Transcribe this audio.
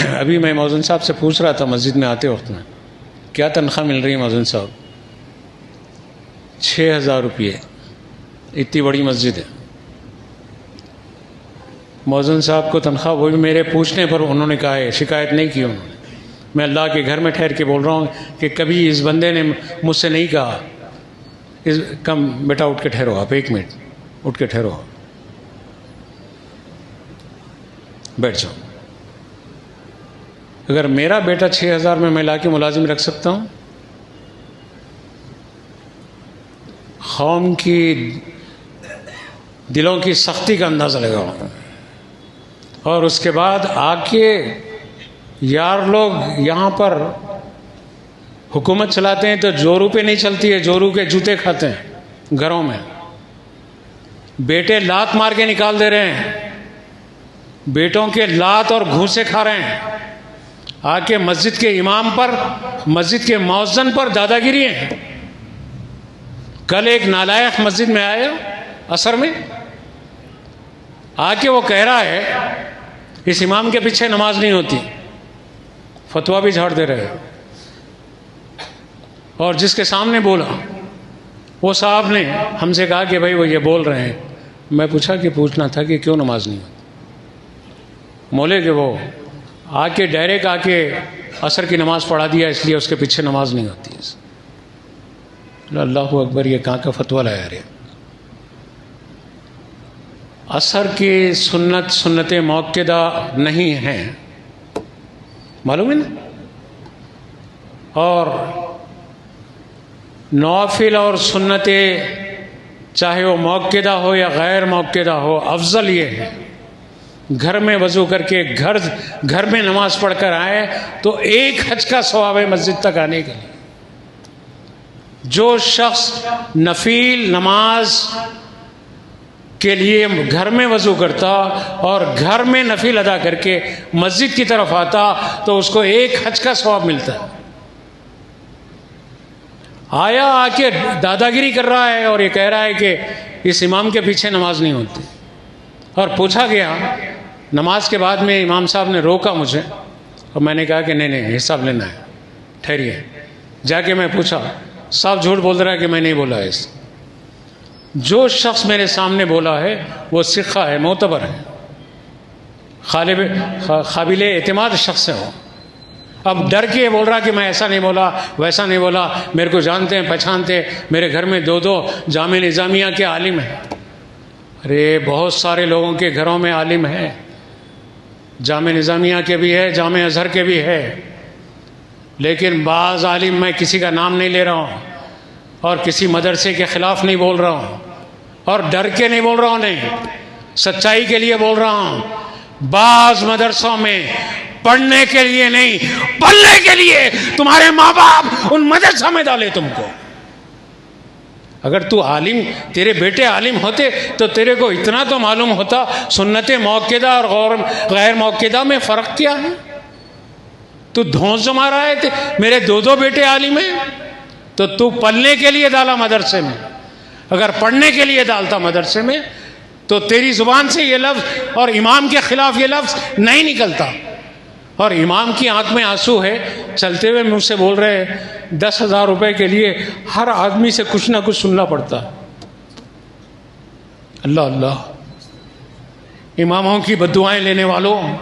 ابھی میں مؤذن صاحب سے پوچھ رہا تھا مسجد میں آتے وقت میں، کیا تنخواہ مل رہی ہے مؤذن صاحب؟ 6,000 روپئے، اتنی بڑی مسجد ہے۔ مؤذن صاحب کو تنخواہ، وہ بھی میرے پوچھنے پر انہوں نے کہا ہے، شکایت نہیں کی انہوں نے۔ میں اللہ کے گھر میں ٹھہر کے بول رہا ہوں کہ کبھی اس بندے نے مجھ سے نہیں کہا کم بیٹا اٹھ کے ٹھہرو، آپ 1 منٹ اٹھ کے ٹھہرو، بیٹھ جاؤ۔ اگر میرا بیٹا 6,000 میں لا کے ملازم رکھ سکتا ہوں، قوم کی دلوں کی سختی کا اندازہ لگاؤ، اور اس کے بعد آ کے یار لوگ یہاں پر حکومت چلاتے ہیں تو جورو پہ نہیں چلتی ہے، جورو کے جوتے کھاتے ہیں گھروں میں، بیٹے لات مار کے نکال دے رہے ہیں، بیٹوں کے لات اور گھوسے کھا رہے ہیں، آ کے مسجد کے امام پر، مسجد کے مؤذن پر دادا گیری ہے۔ کل ایک نالائق مسجد میں آیا عصر میں، آ کے وہ کہہ رہا ہے اس امام کے پیچھے نماز نہیں ہوتی، فتویٰ بھی جھاڑ دے رہے ہیں۔ اور جس کے سامنے بولا وہ صاحب نے ہم سے کہا کہ بھائی وہ یہ بول رہے ہیں۔ میں پوچھا کہ پوچھنا تھا کہ کیوں نماز نہیں ہوتی؟ مولے کہ وہ آ کے ڈائریکٹ آ کے عصر کی نماز پڑھا دیا، اس لیے اس کے پیچھے نماز نہیں ہوتی۔ اللہ اکبر، یہ کہاں کا فتویٰ لایا رہے؟ عصر کی سنت موقدہ نہیں ہیں، معلوم ہے نا؟ اور نوافل اور سنتیں چاہے وہ موقدہ ہو یا غیر موقدہ ہو، افضل یہ ہے گھر میں وضو کر کے گھر میں نماز پڑھ کر آئے تو 1 حج کا ثواب ہے مسجد تک آنے کے لیے۔ جو شخص نفل نماز کے لیے گھر میں وضو کرتا اور گھر میں نفل ادا کر کے مسجد کی طرف آتا تو اس کو 1 حج کا ثواب ملتا ہے۔ آیا آ کے دادا گیری کر رہا ہے اور یہ کہہ رہا ہے کہ اس امام کے پیچھے نماز نہیں ہوتی۔ اور پوچھا گیا نماز کے بعد میں، امام صاحب نے روکا مجھے اور میں نے کہا کہ نہیں حساب لینا ہے، ٹھہریے۔ جا کے میں پوچھا، صاحب جھوٹ بول رہا ہے کہ میں نہیں بولا ہے۔ جو شخص میرے سامنے بولا ہے وہ ثقہ ہے، معتبر ہے، قابل اعتماد شخص ہے وہ۔ اب ڈر کے بول رہا کہ میں ایسا نہیں بولا، ویسا نہیں بولا، میرے کو جانتے ہیں پہچانتے ہیں، میرے گھر میں 2 جامع نظامیہ کے عالم ہیں۔ ارے بہت سارے لوگوں کے گھروں میں عالم ہیں، جامع نظامیہ کے بھی ہے، جامع ازہر کے بھی ہے، لیکن بعض عالم، میں کسی کا نام نہیں لے رہا ہوں اور کسی مدرسے کے خلاف نہیں بول رہا ہوں اور ڈر کے نہیں بول رہا ہوں، نہیں، سچائی کے لیے بول رہا ہوں۔ بعض مدرسوں میں پڑھنے کے لیے نہیں، پڑھنے کے لیے تمہارے ماں باپ ان مدرسہ میں ڈالے تم کو۔ اگر تو عالم، تیرے بیٹے عالم ہوتے تو تیرے کو اتنا تو معلوم ہوتا سنت موقدہ اور غیر موقدہ میں فرق کیا ہے۔ تو دھونس جما رہا ہے میرے 2 بیٹے عالم ہیں، تو تو پڑھنے کے لیے ڈالا مدرسے میں۔ اگر پڑھنے کے لیے ڈالتا مدرسے میں تو تیری زبان سے یہ لفظ اور امام کے خلاف یہ لفظ نہیں نکلتا۔ اور امام کی آنکھ میں آنسو ہے، چلتے ہوئے مجھ سے بول رہے ہیں 10,000 روپے کے لیے ہر آدمی سے کچھ نہ کچھ سننا پڑتا ہے۔ اللہ اللہ، اماموں کی بددعائیں لینے والوں،